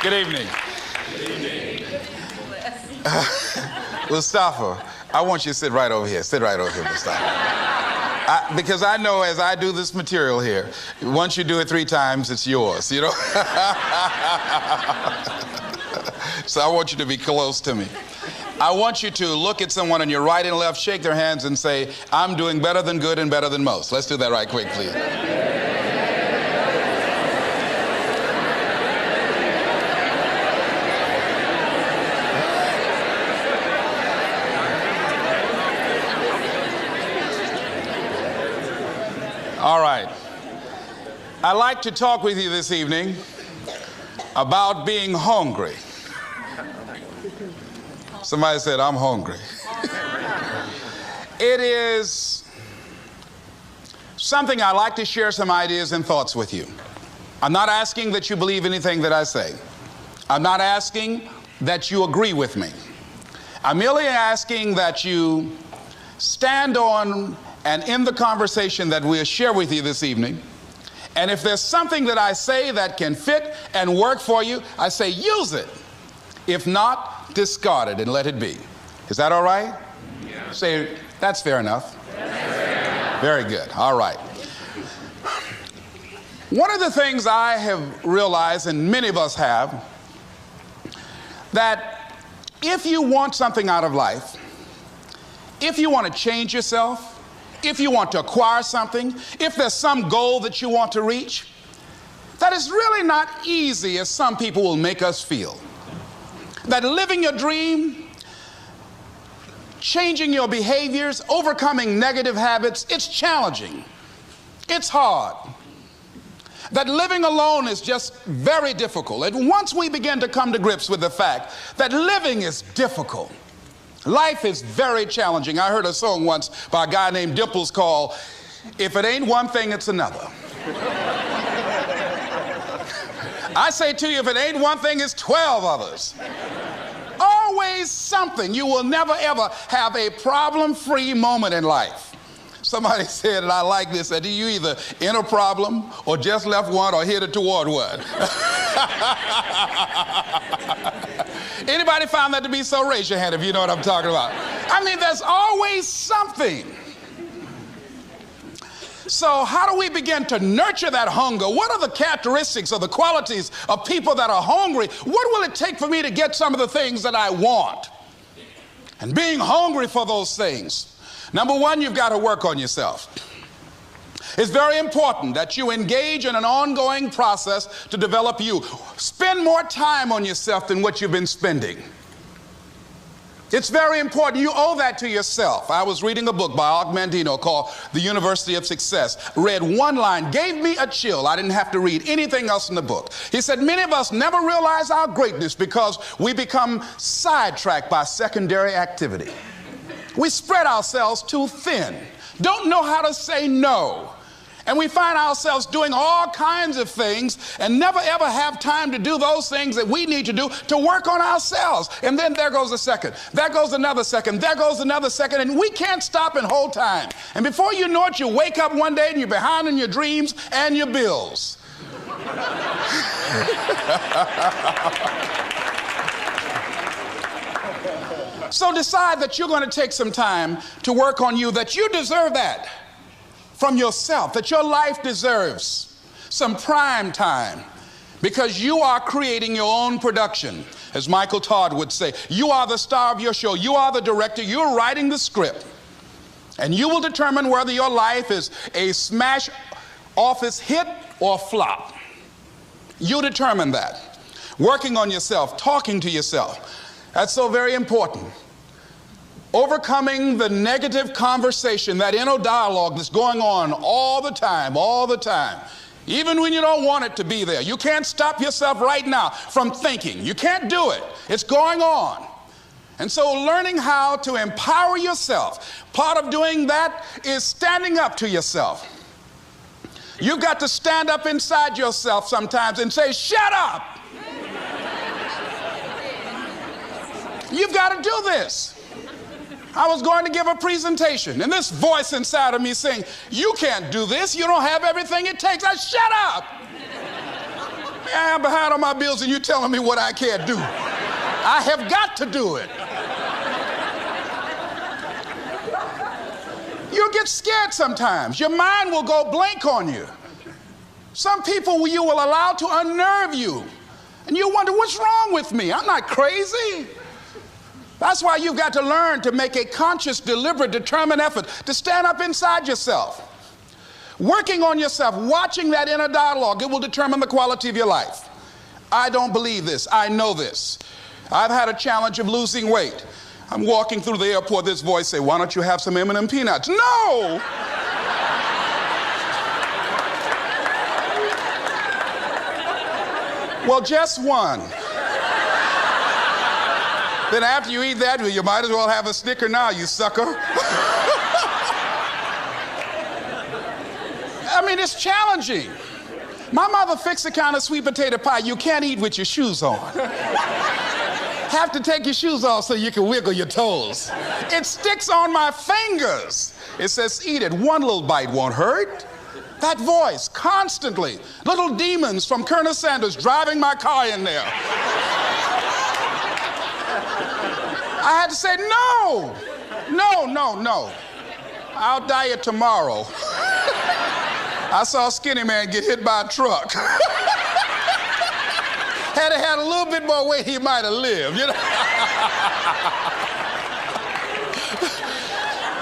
Good evening. Mustafa, I want you to sit right over here. Sit right over here, Mustafa. Because I know as I do this material here, once you do it 3 times, it's yours, you know? So I want you to be close to me. I want you to look at someone on your right and left, shake their hands and say, I'm doing better than good and better than most. Let's do that right quick, please. All right. I'd like to talk with you this evening about being hungry. Somebody said, I'm hungry. It is something I like to share some ideas and thoughts with you. I'm not asking that you believe anything that I say. I'm not asking that you agree with me. I'm merely asking that you stand on and in the conversation that we'll share with you this evening. And if there's something that I say that can fit and work for you, I say use it. If not, discard it and let it be. Is that all right? Yeah. Say, that's fair enough. Very good. All right. One of the things I have realized, and many of us have, that if you want something out of life, if you want to change yourself, if you want to acquire something, if there's some goal that you want to reach, that is really not easy as some people will make us feel. That living your dream, changing your behaviors, overcoming negative habits, it's challenging. It's hard. That living alone is just very difficult. And once we begin to come to grips with the fact that living is difficult, life is very challenging. I heard a song once by a guy named Dimples called, If It Ain't One Thing, It's Another. I say to you, if it ain't one thing, it's 12 others. Always something. You will never, ever have a problem-free moment in life. Somebody said, and I like this, that you either in a problem or just left one or headed toward one. Anybody found that to be so? Raise your hand if you know what I'm talking about. I mean, there's always something. So how do we begin to nurture that hunger? What are the characteristics or the qualities of people that are hungry? What will it take for me to get some of the things that I want? And being hungry for those things. Number one, you've got to work on yourself. It's very important that you engage in an ongoing process to develop you. Spend more time on yourself than what you've been spending. It's very important. You owe that to yourself. I was reading a book by Og Mandino called The University of Success. Read one line, gave me a chill. I didn't have to read anything else in the book. He said, many of us never realize our greatness because we become sidetracked by secondary activity. We spread ourselves too thin, don't know how to say no. And we find ourselves doing all kinds of things and never ever have time to do those things that we need to do to work on ourselves. And then there goes a second, there goes another second, there goes another second, and we can't stop and hold time. And before you know it, you wake up one day and you're behind on your dreams and your bills. So decide that you're going to take some time to work on you, that you deserve that from yourself, that your life deserves some prime time because you are creating your own production. As Michael Todd would say, you are the star of your show. You are the director. You're writing the script. And you will determine whether your life is a smash office hit or flop. You determine that. Working on yourself, talking to yourself. That's so very important. Overcoming the negative conversation, that inner dialogue that's going on all the time, even when you don't want it to be there. You can't stop yourself right now from thinking. You can't do it. It's going on. And so learning how to empower yourself, part of doing that is standing up to yourself. You've got to stand up inside yourself sometimes and say, shut up. You've got to do this. I was going to give a presentation, and this voice inside of me saying, you can't do this. You don't have everything it takes. I shut up. I'm behind on my bills and you're telling me what I can't do. I have got to do it. You'll get scared sometimes. Your mind will go blank on you. Some people you will allow to unnerve you. And you wonder, what's wrong with me? I'm not crazy. That's why you've got to learn to make a conscious, deliberate, determined effort to stand up inside yourself. Working on yourself, watching that inner dialogue, it will determine the quality of your life. I don't believe this. I know this. I've had a challenge of losing weight. I'm walking through the airport, this voice say, why don't you have some M&M peanuts? No! Well, just one. Then after you eat that, you might as well have a Snicker now, you sucker. I mean, it's challenging. My mother fixed a kind of sweet potato pie you can't eat with your shoes on. Have to take your shoes off so you can wiggle your toes. It sticks on my fingers. It says, eat it. One little bite won't hurt. That voice, constantly. Little demons from Colonel Sanders driving my car in there. I had to say, no. I'll diet tomorrow. I saw a skinny man get hit by a truck. Had he had a little bit more weight, he might have lived, you know.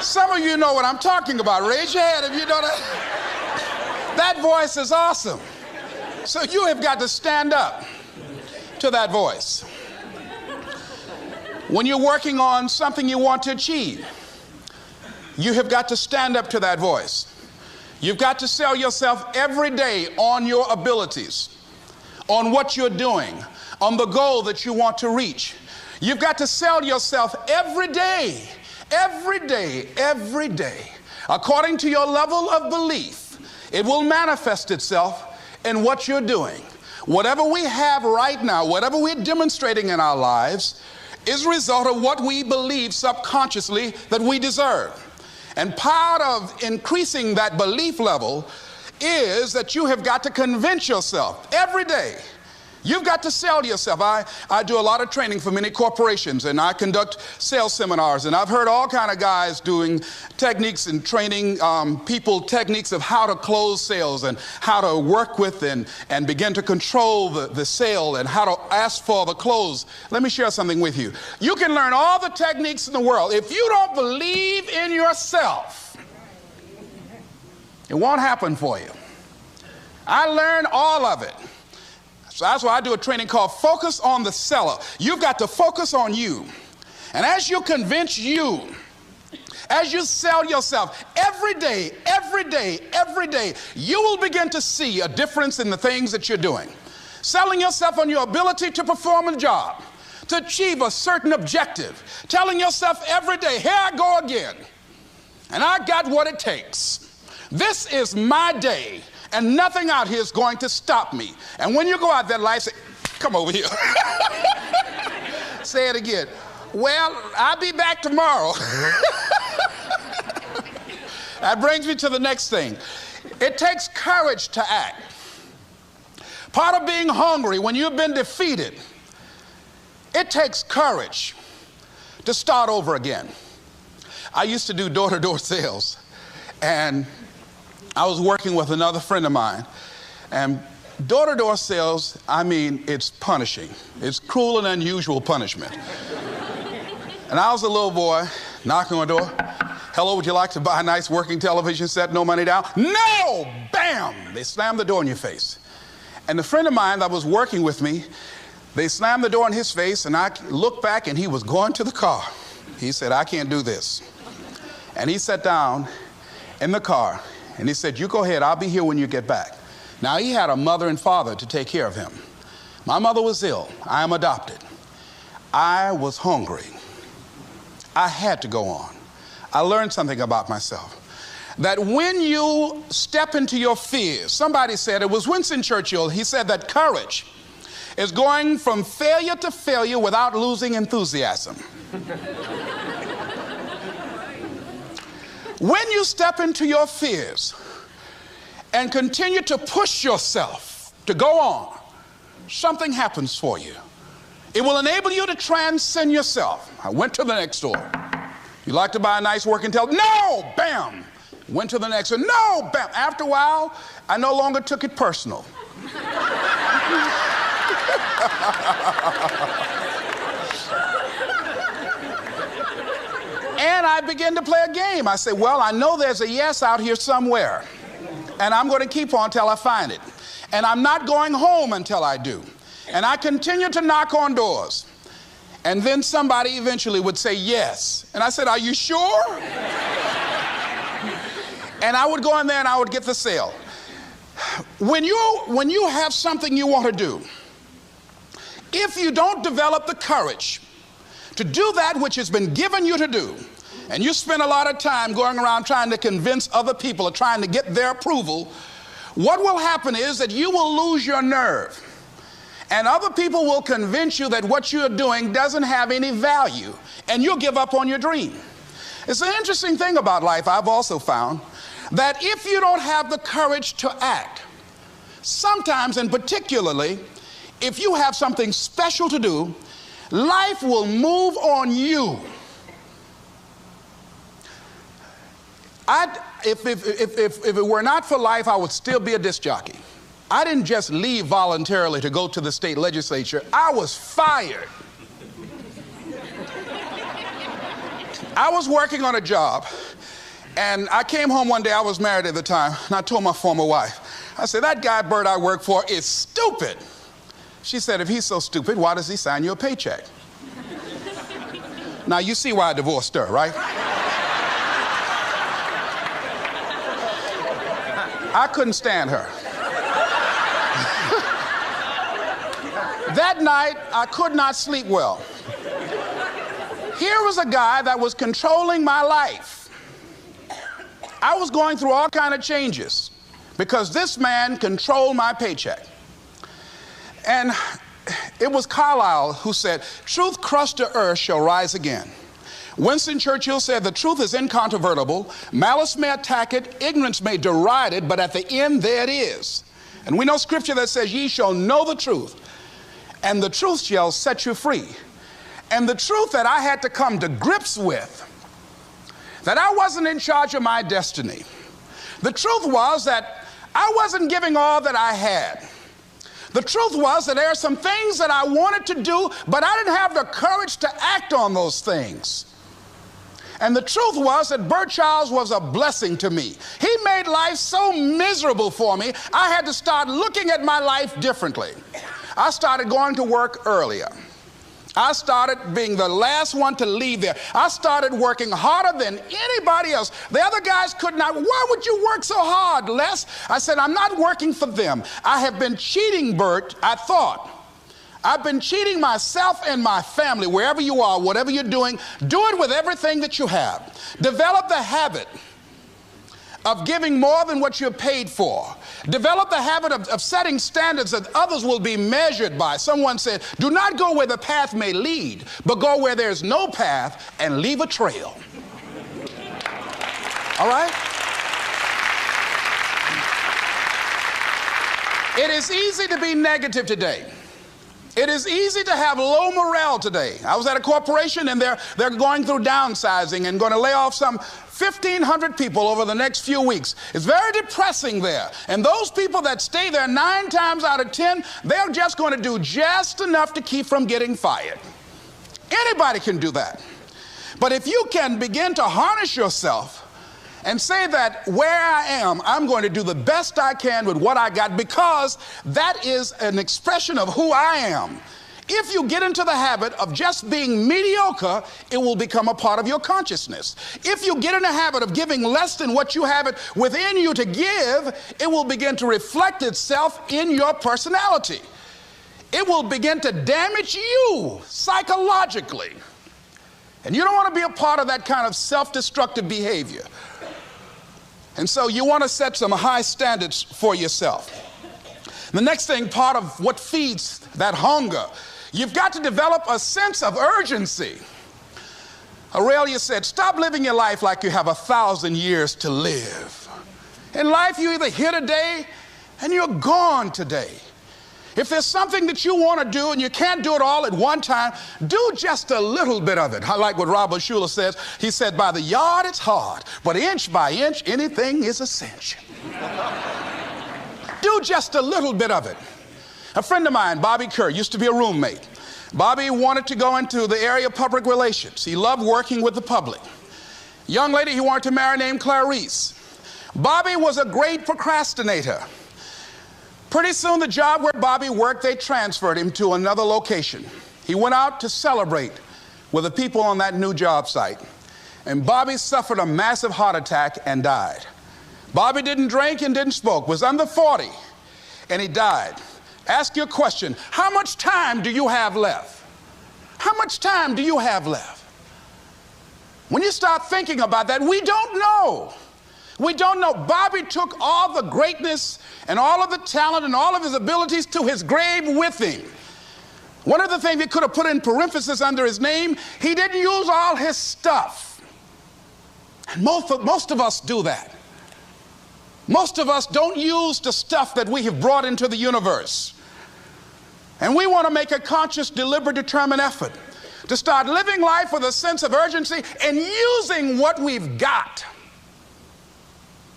Some of you know what I'm talking about. Raise your hand if you know that. That voice is awesome. So you have got to stand up to that voice. When you're working on something you want to achieve, you have got to stand up to that voice. You've got to sell yourself every day on your abilities, on what you're doing, on the goal that you want to reach. You've got to sell yourself every day, according to your level of belief. It will manifest itself in what you're doing. Whatever we have right now, whatever we're demonstrating in our lives, is a result of what we believe subconsciously that we deserve. And part of increasing that belief level is that you have got to convince yourself every day. You've got to sell yourself. I do a lot of training for many corporations, and I conduct sales seminars, and I've heard all kind of guys doing techniques and training people techniques of how to close sales and how to work with and begin to control the sale and how to ask for the close. Let me share something with you. You can learn all the techniques in the world. If you don't believe in yourself, it won't happen for you. I learned all of it. So that's why I do a training called Focus on the Seller. You've got to focus on you. And as you convince you, as you sell yourself every day, you will begin to see a difference in the things that you're doing. Selling yourself on your ability to perform a job, to achieve a certain objective. Telling yourself every day, here I go again. And I got what it takes. This is my day. And nothing out here is going to stop me. And when you go out there, life say, come over here. Say it again. Well, I'll be back tomorrow. That brings me to the next thing. It takes courage to act. Part of being hungry when you've been defeated, it takes courage to start over again. I used to do door-to-door sales, and I was working with another friend of mine, and door-to-door sales, I mean, it's punishing. It's cruel and unusual punishment. And I was a little boy knocking on the door. Hello, would you like to buy a nice working television set? No money down? No! Bam! They slammed the door in your face. And the friend of mine that was working with me, they slammed the door in his face, and I looked back, and he was going to the car. He said, I can't do this. And he sat down in the car, and he said, you go ahead, I'll be here when you get back. Now, he had a mother and father to take care of him. My mother was ill. I am adopted. I was hungry. I had to go on. I learned something about myself. That when you step into your fears, somebody said, it was Winston Churchill, he said that courage is going from failure to failure without losing enthusiasm. When you step into your fears and continue to push yourself to go on, something happens for you. It will enable you to transcend yourself. I went to the next store. You like to buy a nice working television? No! Bam! Went to the next one. No! Bam! After a while, I no longer took it personal. And I began to play a game. I said, well, I know there's a yes out here somewhere, and I'm going to keep on till I find it. And I'm not going home until I do. And I continued to knock on doors. And then somebody eventually would say yes. And I said, are you sure? And I would go in there and I would get the sale. When you have something you want to do, if you don't develop the courage to do that which has been given you to do, and you spend a lot of time going around trying to convince other people or trying to get their approval, what will happen is that you will lose your nerve. And other people will convince you that what you're doing doesn't have any value, and you'll give up on your dream. It's an interesting thing about life, I've also found, that if you don't have the courage to act, sometimes and particularly if you have something special to do, life will move on you. If it were not for life, I would still be a disc jockey. I didn't just leave voluntarily to go to the state legislature. I was fired. I was working on a job, and I came home one day. I was married at the time, and I told my former wife, I said, that guy Bert I work for is stupid. She said, if he's so stupid, why does he sign you a paycheck? Now, you see why I divorced her, right? I couldn't stand her. That night, I could not sleep well. Here was a guy that was controlling my life. I was going through all kinds of changes because this man controlled my paycheck. And it was Carlyle who said, truth crushed to earth shall rise again. Winston Churchill said, the truth is incontrovertible. Malice may attack it, ignorance may deride it, but at the end there it is. And we know scripture that says, ye shall know the truth, and the truth shall set you free. And the truth that I had to come to grips with, that I wasn't in charge of my destiny. The truth was that I wasn't giving all that I had. The truth was that there are some things that I wanted to do, but I didn't have the courage to act on those things. And the truth was that Bert Childs was a blessing to me. He made life so miserable for me, I had to start looking at my life differently. I started going to work earlier. I started being the last one to leave there. I started working harder than anybody else. The other guys could not. Why would you work so hard, Les? I said, I'm not working for them. I have been cheating, Bert, I thought. I've been cheating myself and my family. Wherever you are, whatever you're doing, do it with everything that you have. Develop the habit of giving more than what you're paid for. Develop the habit of setting standards that others will be measured by. Someone said, do not go where the path may lead, but go where there's no path and leave a trail. All right? It is easy to be negative today. It is easy to have low morale today. I was at a corporation and they're going through downsizing and going to lay off some 1,500 people over the next few weeks. It's very depressing there. And those people that stay there 9 times out of 10, they're just going to do just enough to keep from getting fired. Anybody can do that. But if you can begin to harness yourself and say that where I am, I'm going to do the best I can with what I got, because that is an expression of who I am. If you get into the habit of just being mediocre, it will become a part of your consciousness. If you get in the habit of giving less than what you have it within you to give, it will begin to reflect itself in your personality. It will begin to damage you psychologically. And you don't want to be a part of that kind of self-destructive behavior. And so you want to set some high standards for yourself. The next thing, part of what feeds that hunger, you've got to develop a sense of urgency. Aurelia said, stop living your life like you have 1,000 years to live. In life, you're either here today and you're gone today. If there's something that you want to do and you can't do it all at one time, do just a little bit of it. I like what Robert Schuller says. He said, by the yard it's hard, but inch by inch, anything is a cinch. Do just a little bit of it. A friend of mine, Bobby Kerr, used to be a roommate. Bobby wanted to go into the area of public relations. He loved working with the public. Young lady he wanted to marry named Clarice. Bobby was a great procrastinator. Pretty soon the job where Bobby worked, they transferred him to another location. He went out to celebrate with the people on that new job site. And Bobby suffered a massive heart attack and died. Bobby didn't drink and didn't smoke, was under 40, and he died. Ask your question, how much time do you have left? How much time do you have left? When you start thinking about that, we don't know. We don't know. Bobby took all the greatness and all of the talent and all of his abilities to his grave with him. One of the things he could have put in parentheses under his name, he didn't use all his stuff. And most of us do that. Most of us don't use the stuff that we have brought into the universe. And we want to make a conscious, deliberate, determined effort to start living life with a sense of urgency and using what we've got.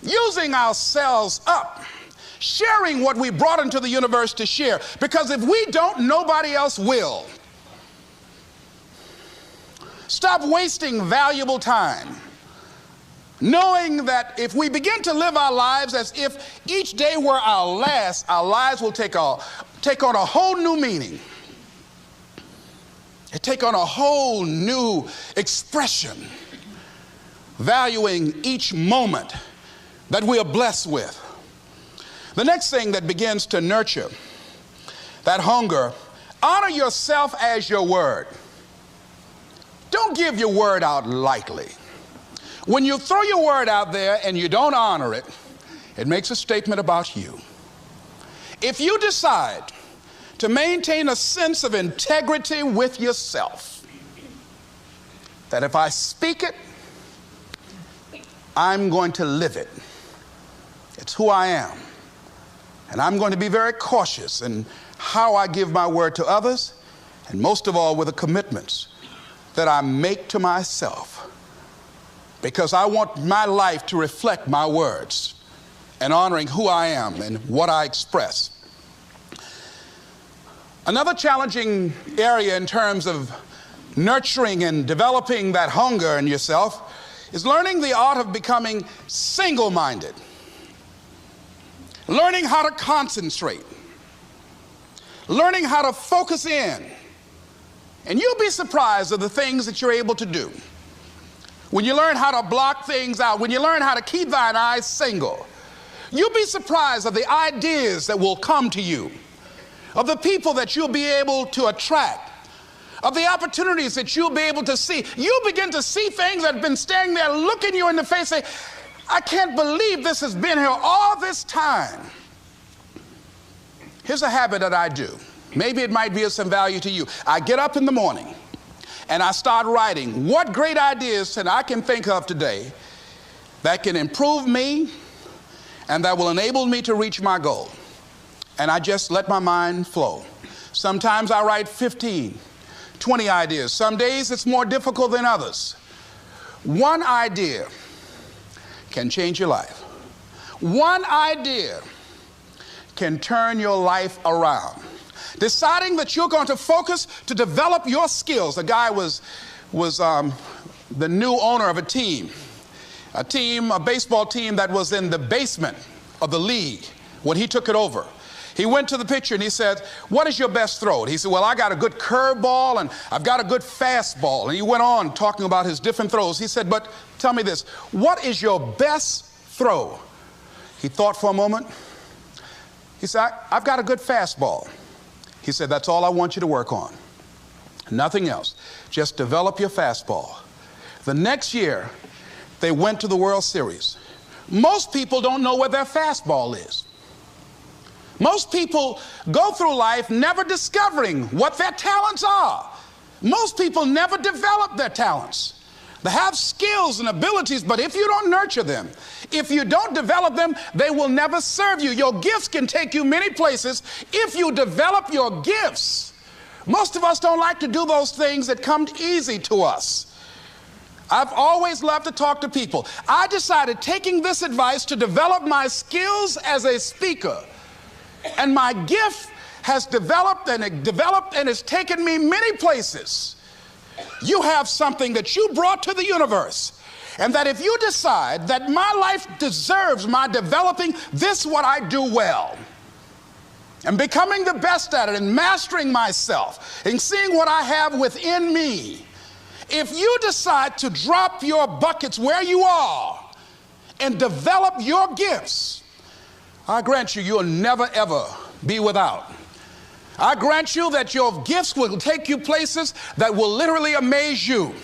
Using ourselves up, sharing what we brought into the universe to share. Because if we don't, nobody else will. Stop wasting valuable time, knowing that if we begin to live our lives as if each day were our last, our lives will take on a whole new meaning. It take on a whole new expression, valuing each moment that we are blessed with. The next thing that begins to nurture that hunger, honor yourself as your word. Don't give your word out lightly. When you throw your word out there and you don't honor it, it makes a statement about you. If you decide to maintain a sense of integrity with yourself, that if I speak it, I'm going to live it. It's who I am. And I'm going to be very cautious in how I give my word to others, and most of all with the commitments that I make to myself, because I want my life to reflect my words and honoring who I am and what I express. Another challenging area in terms of nurturing and developing that hunger in yourself is learning the art of becoming single-minded. Learning how to concentrate. Learning how to focus in. And you'll be surprised at the things that you're able to do. When you learn how to block things out, when you learn how to keep thine eyes single, you'll be surprised at the ideas that will come to you, of the people that you'll be able to attract, of the opportunities that you'll be able to see. You'll begin to see things that have been standing there looking you in the face, say, I can't believe this has been here all this time. Here's a habit that I do. Maybe it might be of some value to you. I get up in the morning and I start writing what great ideas that I can think of today that can improve me and that will enable me to reach my goal. And I just let my mind flow. Sometimes I write 15, 20 ideas. Some days it's more difficult than others. One idea can change your life. One idea can turn your life around. Deciding that you're going to focus to develop your skills. A guy was the new owner of a baseball team that was in the basement of the league when he took it over. He went to the pitcher and he said, what is your best throw? And he said, well, I got a good curveball and I've got a good fastball. And he went on talking about his different throws. He said, but tell me this, what is your best throw? He thought for a moment. He said, I've got a good fastball. He said, that's all I want you to work on. Nothing else. Just develop your fastball. The next year, they went to the World Series. Most people don't know where their fastball is. Most people go through life never discovering what their talents are. Most people never develop their talents. They have skills and abilities, but if you don't nurture them, if you don't develop them, they will never serve you. Your gifts can take you many places if you develop your gifts. Most of us don't like to do those things that come easy to us. I've always loved to talk to people. I decided, taking this advice, to develop my skills as a speaker. And my gift has developed and it's taken me many places. You have something that you brought to the universe, and that if you decide that my life deserves my developing this, what I do well, and becoming the best at it, and mastering myself, and seeing what I have within me, if you decide to drop your buckets where you are and develop your gifts, I grant you, you'll never ever be without. I grant you that your gifts will take you places that will literally amaze you.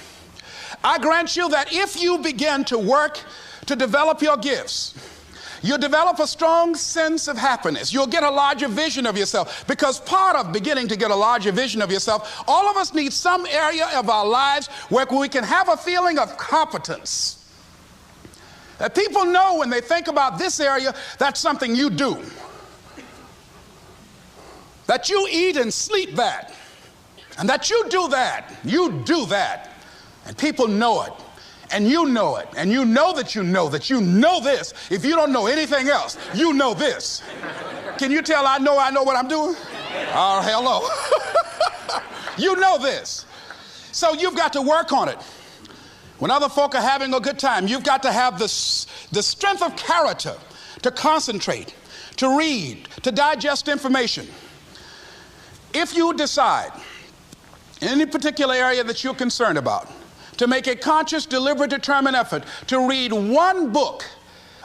I grant you that if you begin to work to develop your gifts, you'll develop a strong sense of happiness. You'll get a larger vision of yourself, because part of beginning to get a larger vision of yourself, all of us need some area of our lives where we can have a feeling of competence. That people know when they think about this area, that's something you do. That you eat and sleep that, and that you do that, and people know it, and you know it, and you know that you know this. If you don't know anything else, you know this. Can you tell I know what I'm doing? Oh, hello. You know this. So you've got to work on it. When other folk are having a good time, you've got to have the strength of character to concentrate, to read, to digest information. If you decide in any particular area that you're concerned about to make a conscious, deliberate, determined effort to read one book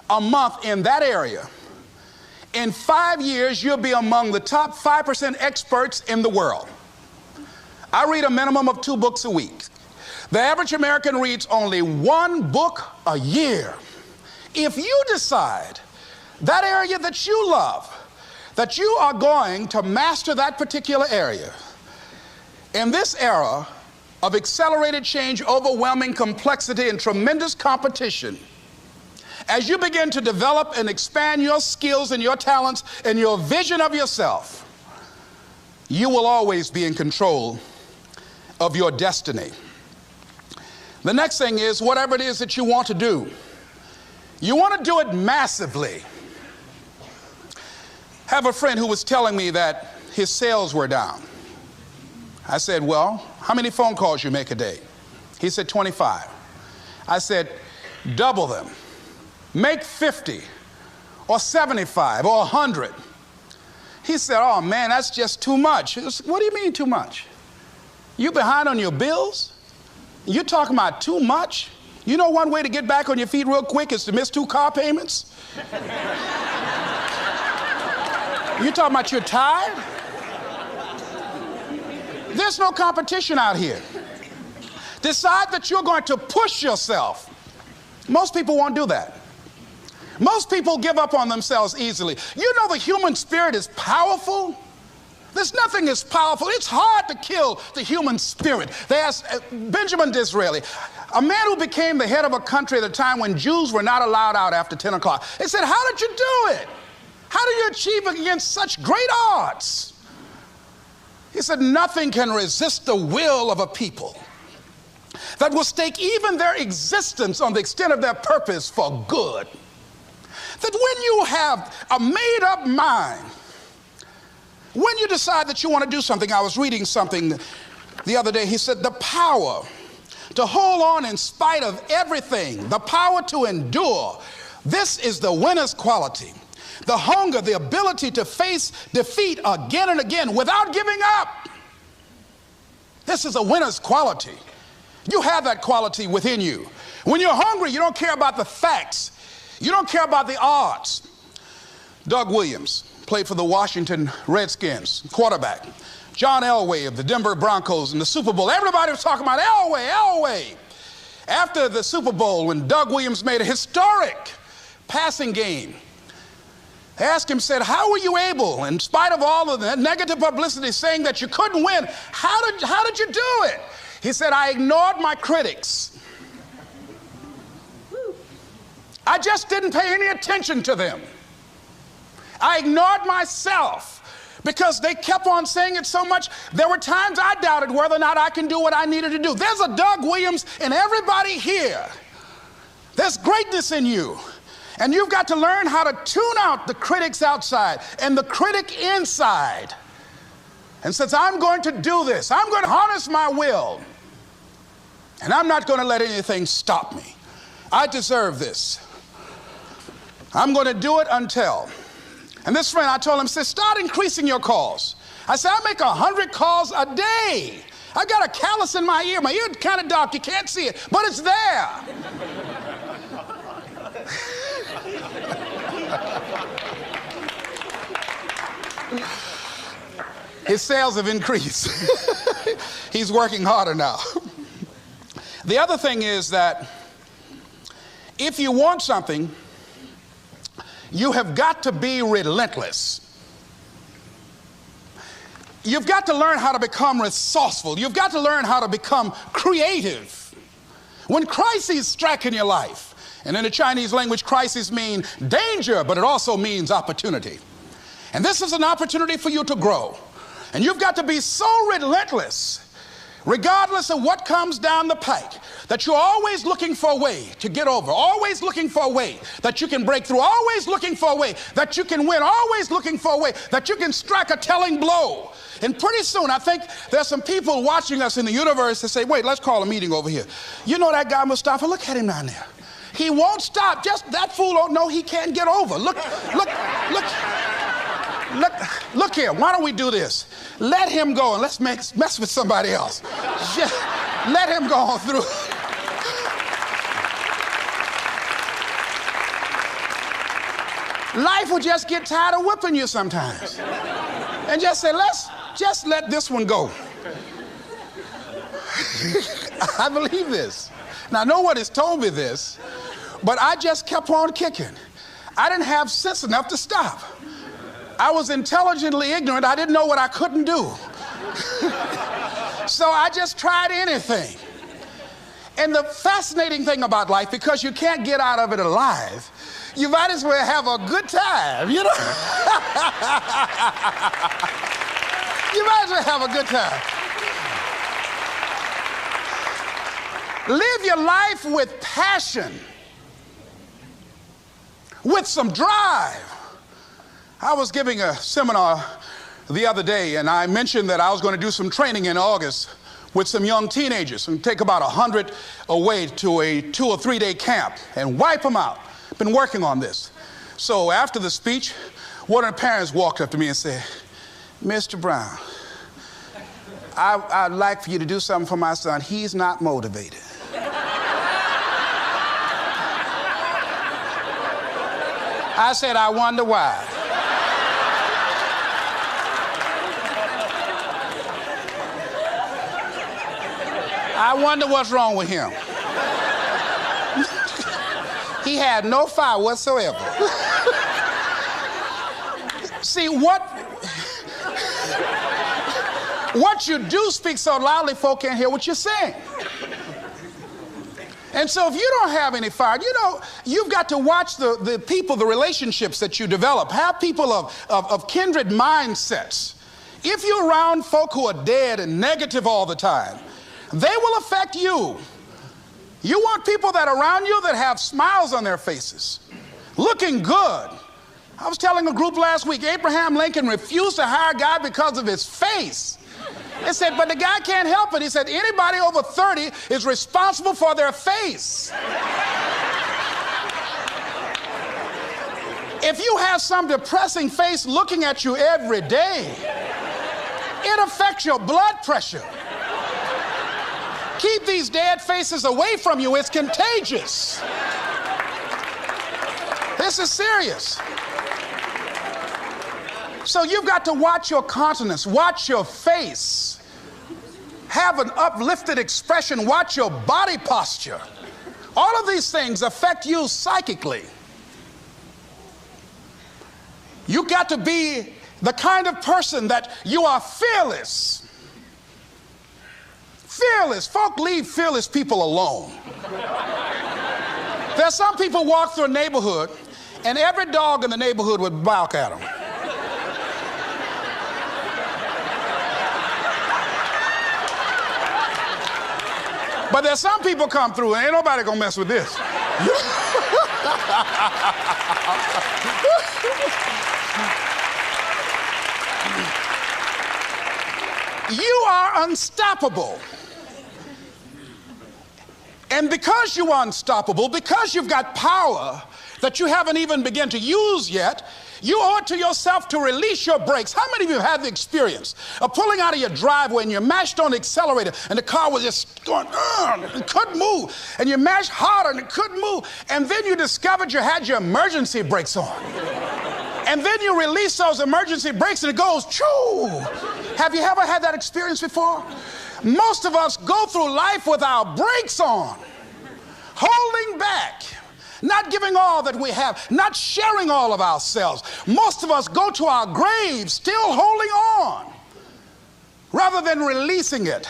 a month in that area, in 5 years, you'll be among the top 5% experts in the world. I read a minimum of 2 books a week. The average American reads only 1 book a year. If you decide that area that you love, that you are going to master that particular area, in this era of accelerated change, overwhelming complexity, and tremendous competition, as you begin to develop and expand your skills and your talents and your vision of yourself, you will always be in control of your destiny. The next thing is, whatever it is that you want to do, you want to do it massively. I have a friend who was telling me that his sales were down. I said, well, how many phone calls you make a day? He said, 25. I said, double them. Make 50 or 75 or 100. He said, oh man, that's just too much. What do you mean too much? You behind on your bills? You're talking about too much? You know one way to get back on your feet real quick is to miss 2 car payments? You talking about you're tired? There's no competition out here. Decide that you're going to push yourself. Most people won't do that. Most people give up on themselves easily. You know the human spirit is powerful. There's nothing as powerful. It's hard to kill the human spirit. They asked Benjamin Disraeli, a man who became the head of a country at a time when Jews were not allowed out after 10 o'clock. They said, how did you do it? How do you achieve it against such great odds? He said, nothing can resist the will of a people that will stake even their existence on the extent of their purpose for good. That when you have a made-up mind, when you decide that you want to do something, I was reading something the other day, he said, the power to hold on in spite of everything, the power to endure, this is the winner's quality. The hunger, the ability to face defeat again and again without giving up. This is a winner's quality. You have that quality within you. When you're hungry, you don't care about the facts. You don't care about the odds. Doug Williams played for the Washington Redskins, quarterback. John Elway of the Denver Broncos in the Super Bowl. Everybody was talking about Elway. After the Super Bowl, when Doug Williams made a historic passing game, they asked him, said, how were you able, in spite of all of the negative publicity saying that you couldn't win, how did you do it? He said, I ignored my critics. I just didn't pay any attention to them. I ignored myself because they kept on saying it so much. There were times I doubted whether or not I can do what I needed to do. There's a Doug Williams in everybody here. There's greatness in you. And you've got to learn how to tune out the critics outside and the critic inside. And since I'm going to do this, I'm going to harness my will. And I'm not going to let anything stop me. I deserve this. I'm going to do it until. And this friend, I told him, said, start increasing your calls. I said, I make 100 calls a day. I got a callus in my ear. My ear kind of dark. You can't see it, but it's there. His sales have increased. He's working harder now. The other thing is that if you want something, you have got to be relentless. You've got to learn how to become resourceful. You've got to learn how to become creative. When crises strike in your life, and in the Chinese language, crises mean danger, but it also means opportunity. And this is an opportunity for you to grow. And you've got to be so relentless, regardless of what comes down the pike, that you're always looking for a way to get over, always looking for a way that you can break through, always looking for a way that you can win, always looking for a way that you can strike a telling blow. And pretty soon, I think there's some people watching us in the universe that say, wait, let's call a meeting over here. You know that guy Mustafa? Look at him down there. He won't stop. Just that fool don't know he can't get over. Look here. Why don't we do this? Let him go and let's mess with somebody else. Just let him go on through. Life will just get tired of whipping you sometimes. And just say, let's just let this one go. I believe this. Now, no one has told me this, but I just kept on kicking. I didn't have sense enough to stop. I was intelligently ignorant. I didn't know what I couldn't do. So I just tried anything. And the fascinating thing about life, because you can't get out of it alive, you might as well have a good time, you know? You might as well have a good time. Live your life with passion, with some drive. I was giving a seminar the other day, and I mentioned that I was going to do some training in August with some young teenagers and take about 100 away to a 2 or 3 day camp and wipe them out. Been working on this. So after the speech, one of the parents walked up to me and said, Mr. Brown, I'd like for you to do something for my son. He's not motivated. I said, I wonder why. I wonder what's wrong with him. He had no fire whatsoever. See, what you do speaks so loudly folk can't hear what you're saying. And so if you don't have any fire, you know, you've got to watch the people, the relationships that you develop. Have people of kindred mindsets. If you're around folk who are dead and negative all the time, they will affect you. You want people that are around you that have smiles on their faces, looking good. I was telling a group last week, Abraham Lincoln refused to hire a guy because of his face. They said, but the guy can't help it. He said, anybody over 30 is responsible for their face. If you have some depressing face looking at you every day, it affects your blood pressure. Keep these dead faces away from you. It's contagious. This is serious. So you've got to watch your countenance, watch your face, have an uplifted expression, watch your body posture. All of these things affect you psychically. You got to be the kind of person that you are fearless. Fearless. Folk leave fearless people alone. There's some people walk through a neighborhood and every dog in the neighborhood would bark at them. But there's some people come through and ain't nobody gonna mess with this. You are unstoppable. And because you are unstoppable, because you've got power that you haven't even begun to use yet, you owe it to yourself to release your brakes. How many of you have had the experience of pulling out of your driveway and you mashed on the accelerator and the car was just going, it couldn't move, and you mashed harder and it couldn't move, and then you discovered you had your emergency brakes on. And then you release those emergency brakes and it goes, choo! Have you ever had that experience before? Most of us go through life with our brakes on, holding back, not giving all that we have, not sharing all of ourselves. Most of us go to our graves still holding on rather than releasing it.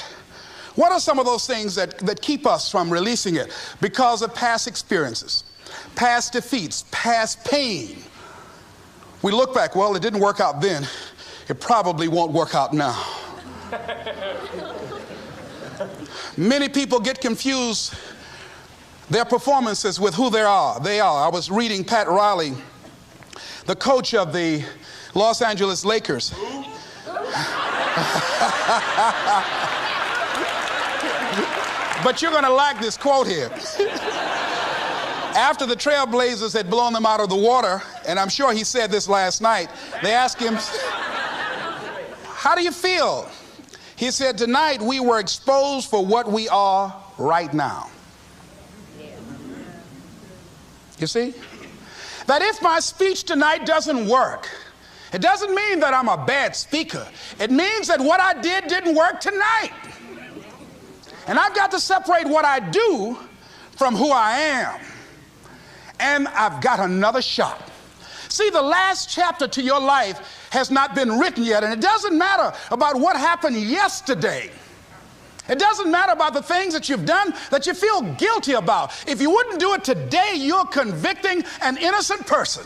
What are some of those things that keep us from releasing it? Because of past experiences, past defeats, past pain. We look back, well, it didn't work out then. It probably won't work out now. Many people get confused their performances with who they are. I was reading Pat Riley, the coach of the Los Angeles Lakers. But you're going to like this quote here. After the Trailblazers had blown them out of the water, and I'm sure he said this last night, they asked him, how do you feel? He said, tonight we were exposed for what we are right now. You see? That if my speech tonight doesn't work, it doesn't mean that I'm a bad speaker. It means that what I did didn't work tonight. And I've got to separate what I do from who I am. And I've got another shot. See, the last chapter to your life has not been written yet, and it doesn't matter about what happened yesterday. It doesn't matter about the things that you've done that you feel guilty about. If you wouldn't do it today, you're convicting an innocent person.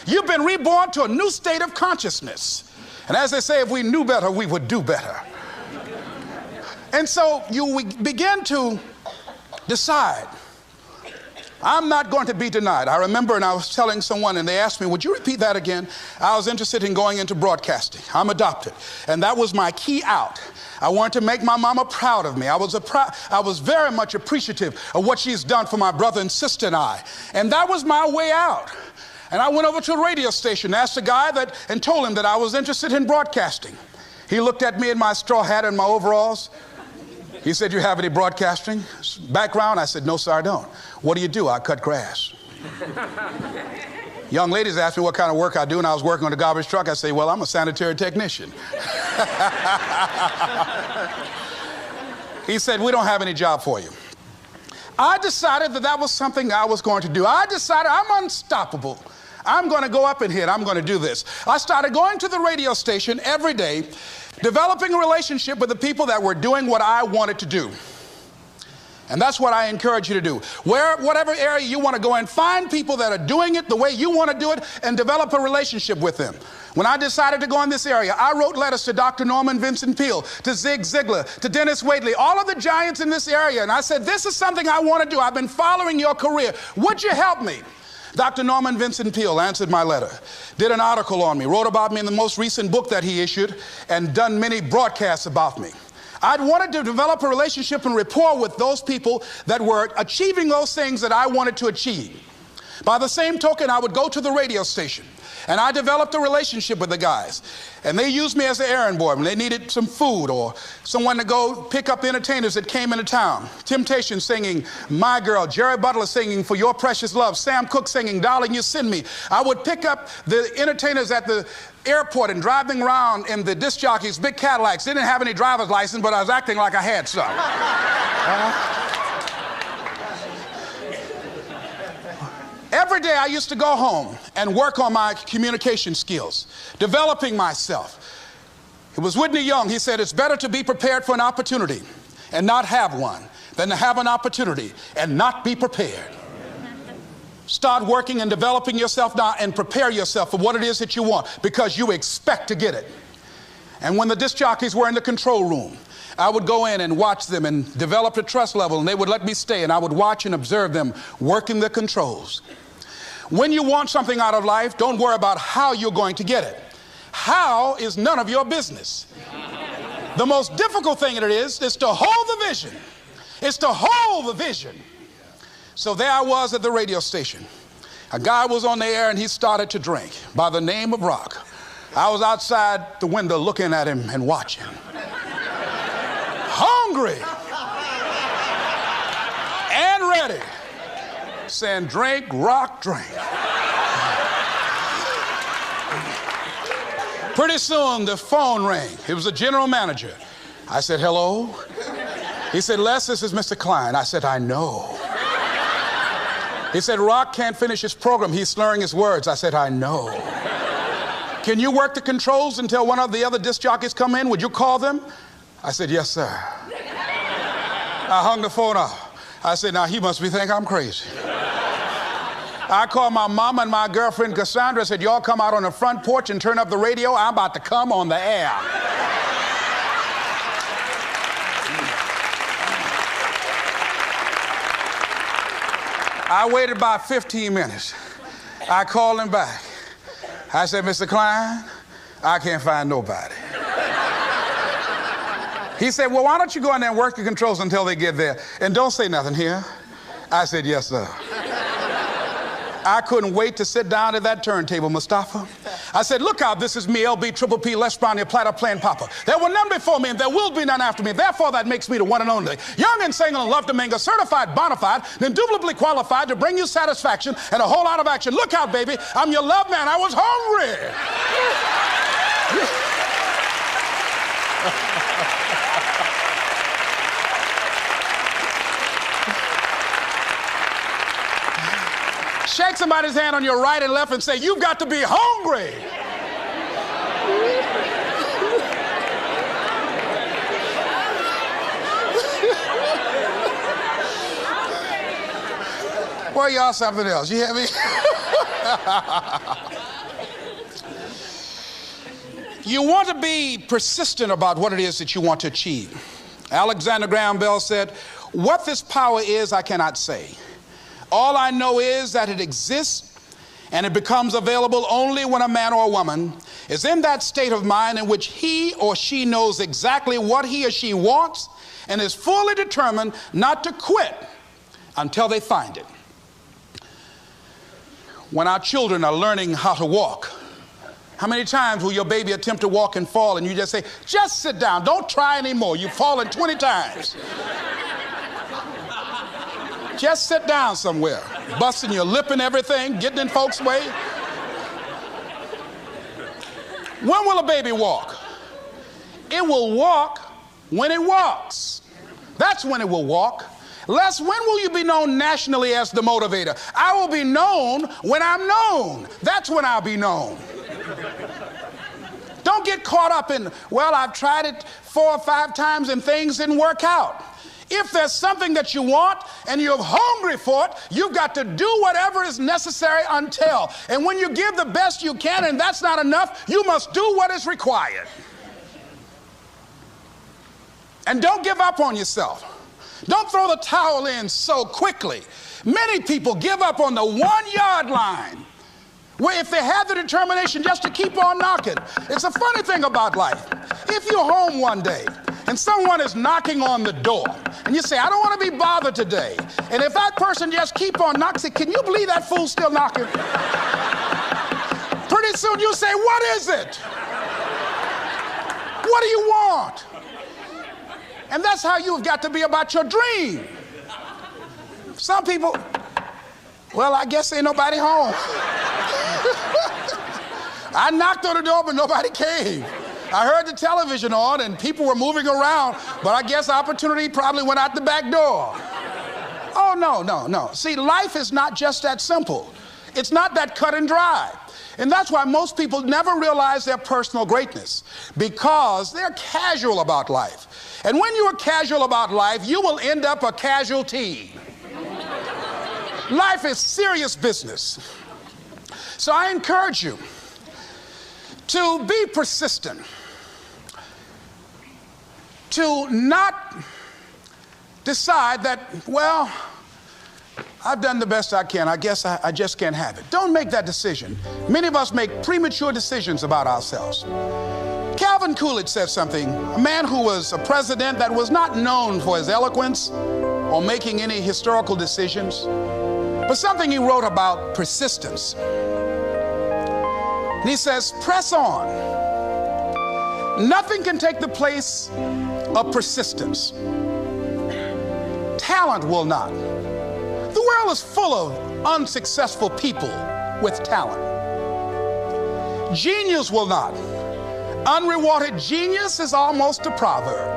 You've been reborn to a new state of consciousness. And as they say, if we knew better, we would do better. And so we begin to decide, I'm not going to be denied. I remember, and I was telling someone, and they asked me, would you repeat that again? I was interested in going into broadcasting. I'm adopted. And that was my key out. I wanted to make my mama proud of me. I was very much appreciative of what she's done for my brother and sister and I. And that was my way out. And I went over to a radio station, asked a guy and told him that I was interested in broadcasting. He looked at me in my straw hat and my overalls. He said, you have any broadcasting background? I said, no, sir, I don't. What do you do? I cut grass. Young ladies asked me what kind of work I do, and I was working on a garbage truck. I say, well, I'm a sanitary technician. He said, we don't have any job for you. I decided that was something I was going to do. I decided I'm unstoppable. I'm going to go up in here and I'm going to do this. I started going to the radio station every day, developing a relationship with the people that were doing what I wanted to do. And that's what I encourage you to do. Whatever area you want to go in, find people that are doing it the way you want to do it and develop a relationship with them. When I decided to go in this area, I wrote letters to Dr. Norman Vincent Peale, to Zig Ziglar, to Dennis Waitley, all of the giants in this area. And I said, this is something I want to do. I've been following your career. Would you help me? Dr. Norman Vincent Peale answered my letter, did an article on me, wrote about me in the most recent book that he issued, and done many broadcasts about me. I'd wanted to develop a relationship and rapport with those people that were achieving those things that I wanted to achieve. By the same token, I would go to the radio station, and I developed a relationship with the guys. And they used me as an errand boy when they needed some food or someone to go pick up entertainers that came into town. Temptation singing My Girl, Jerry Butler singing For Your Precious Love, Sam Cooke singing Darling You Send Me. I would pick up the entertainers at the airport and drive them around in the disc jockeys, big Cadillacs. They didn't have any driver's license, but I was acting like I had some. Every day I used to go home and work on my communication skills, developing myself. It was Whitney Young. He said, it's better to be prepared for an opportunity and not have one than to have an opportunity and not be prepared. Start working and developing yourself now and prepare yourself for what it is that you want, because you expect to get it. And when the disc jockeys were in the control room, I would go in and watch them and develop a trust level, and they would let me stay, and I would watch and observe them working the controls. When you want something out of life, don't worry about how you're going to get it. How is none of your business. The most difficult thing it is to hold the vision. It's to hold the vision. So there I was at the radio station. A guy was on the air and he started to drink by the name of Rock. I was outside the window looking at him and watching. Hungry and ready, saying, drink, Rock, drink. Pretty soon the phone rang. It was the general manager. I said, hello? He said, Les, this is Mr. Klein. I said, I know. He said, Rock can't finish his program. He's slurring his words. I said, I know. Can you work the controls until one of the other disc jockeys come in? Would you call them? I said, yes, sir. I hung the phone up. I said, now he must be thinking I'm crazy. I called my mama and my girlfriend Cassandra. I said, y'all come out on the front porch and turn up the radio. I'm about to come on the air. I waited about 15 minutes. I called him back. I said, Mr. Klein, I can't find nobody. He said, well, why don't you go in there and work the controls until they get there? And don't say nothing here. I said, yes, sir. I couldn't wait to sit down at that turntable, Mustafa. I said, look out, this is me, LB, Triple P, Les Brown, your platter playing Papa. There were none before me, and there will be none after me. Therefore, that makes me the one and only. Young and single and love to mingle, certified, bona fide, indubitably qualified to bring you satisfaction and a whole lot of action. Look out, baby, I'm your love man. I was hungry. Shake somebody's hand on your right and left and say, you've got to be hungry. Boy, y'all something else. You hear me? You want to be persistent about what it is that you want to achieve. Alexander Graham Bell said, what this power is, I cannot say. All I know is that it exists, and it becomes available only when a man or a woman is in that state of mind in which he or she knows exactly what he or she wants and is fully determined not to quit until they find it. When our children are learning how to walk, how many times will your baby attempt to walk and fall and you just say, just sit down, don't try anymore, you've fallen 20 times. Just sit down somewhere, busting your lip and everything, getting in folks' way. When will a baby walk? It will walk when it walks. That's when it will walk. Les, when will you be known nationally as the motivator? I will be known when I'm known. That's when I'll be known. Don't get caught up in, well, I've tried it 4 or 5 times and things didn't work out. If there's something that you want and you're hungry for it, you've got to do whatever is necessary until. And when you give the best you can and that's not enough, you must do what is required. And don't give up on yourself. Don't throw the towel in so quickly. Many people give up on the 1-yard line, where if they have the determination just to keep on knocking. It's a funny thing about life. If you're home one day and someone is knocking on the door and you say, I don't want to be bothered today. And if that person just keep on knocking, say, can you believe that fool's still knocking? Pretty soon you say, what is it? What do you want? And that's how you've got to be about your dream. Some people, well, I guess ain't nobody home. I knocked on the door, but nobody came. I heard the television on and people were moving around, but I guess opportunity probably went out the back door. Oh, no. See, life is not just that simple. It's not that cut and dry. And that's why most people never realize their personal greatness, because they're casual about life. And when you are casual about life, you will end up a casualty. Life is serious business. So I encourage you to be persistent, to not decide that, well, I've done the best I can. I guess I just can't have it. Don't make that decision. Many of us make premature decisions about ourselves. Calvin Coolidge said something, a man who was a president that was not known for his eloquence or making any historical decisions, but something he wrote about persistence. And he says, press on. Nothing can take the place of persistence. Talent will not. The world is full of unsuccessful people with talent. Genius will not. Unrewarded genius is almost a proverb.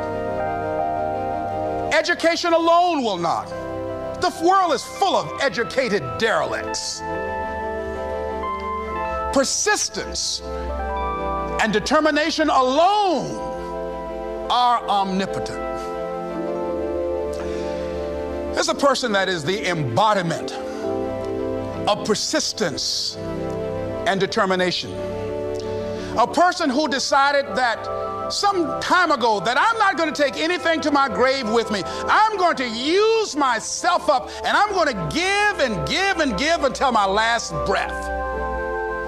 Education alone will not. The world is full of educated derelicts. Persistence and determination alone are omnipotent. There's a person that is the embodiment of persistence and determination. A person who decided that some time ago that I'm not going to take anything to my grave with me. I'm going to use myself up, and I'm going to give and give and give until my last breath.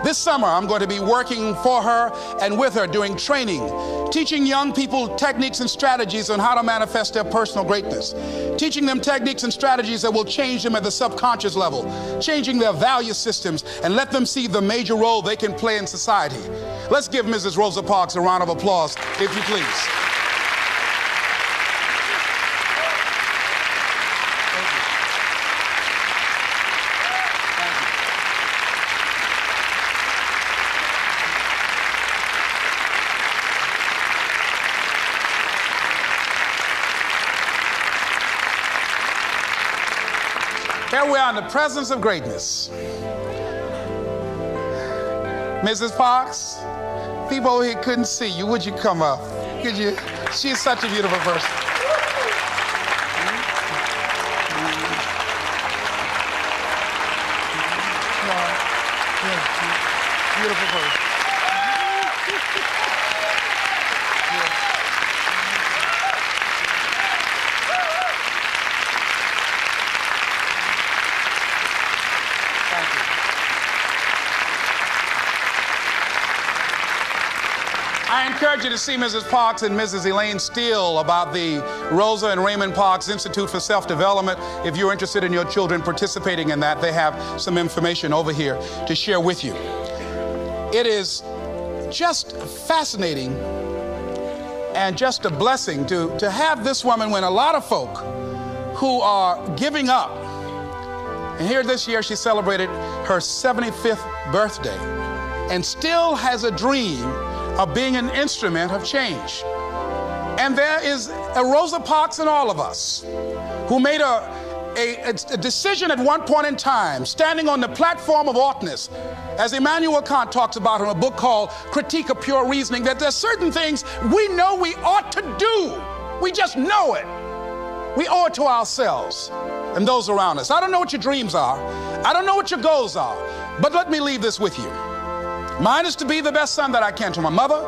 This summer, I'm going to be working for her and with her, doing training, teaching young people techniques and strategies on how to manifest their personal greatness, teaching them techniques and strategies that will change them at the subconscious level, changing their value systems, and let them see the major role they can play in society. Let's give Mrs. Rosa Parks a round of applause, if you please. Here we are in the presence of greatness. Mrs. Parks, people over here couldn't see you. Would you come up? Could you? She's such a beautiful person. Beautiful person. I encourage you to see Mrs. Parks and Mrs. Elaine Steele about the Rosa and Raymond Parks Institute for Self-Development. If you're interested in your children participating in that, they have some information over here to share with you. It is just fascinating and just a blessing to have this woman when a lot of folk who are giving up. And here this year she celebrated her 75th birthday and still has a dream of being an instrument of change. And there is a Rosa Parks in all of us who made a decision at one point in time, standing on the platform of oughtness, as Immanuel Kant talks about in a book called Critique of Pure Reasoning, that there's certain things we know we ought to do. We just know it. We owe it to ourselves and those around us. I don't know what your dreams are. I don't know what your goals are. But let me leave this with you. Mine is to be the best son that I can to my mother.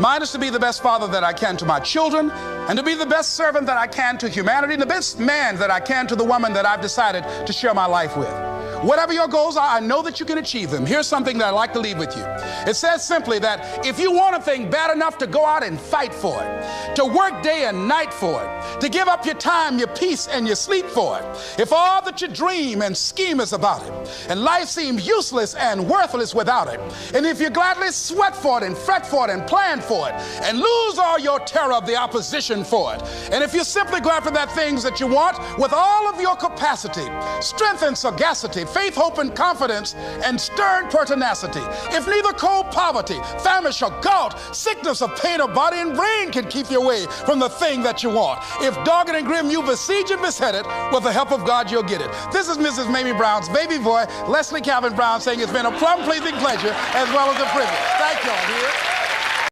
Mine is to be the best father that I can to my children, and to be the best servant that I can to humanity, and the best man that I can to the woman that I've decided to share my life with. Whatever your goals are, I know that you can achieve them. Here's something that I'd like to leave with you. It says simply that if you want a thing bad enough to go out and fight for it, to work day and night for it, to give up your time, your peace, and your sleep for it, if all that you dream and scheme is about it, and life seems useless and worthless without it, and if you gladly sweat for it and fret for it and plan for it, and lose all your terror of the opposition for it, and if you simply go after that things that you want with all of your capacity, strength and sagacity, faith, hope, and confidence, and stern pertinacity, if neither cold poverty, famish, or gout, sickness of pain of body and brain can keep you away from the thing that you want, if dogged and grim you besiege and beset it, with the help of God you'll get it. This is Mrs. Mamie Brown's baby boy, Leslie Calvin Brown, saying it's been a plum-pleasing pleasure as well as a privilege. Thank y'all.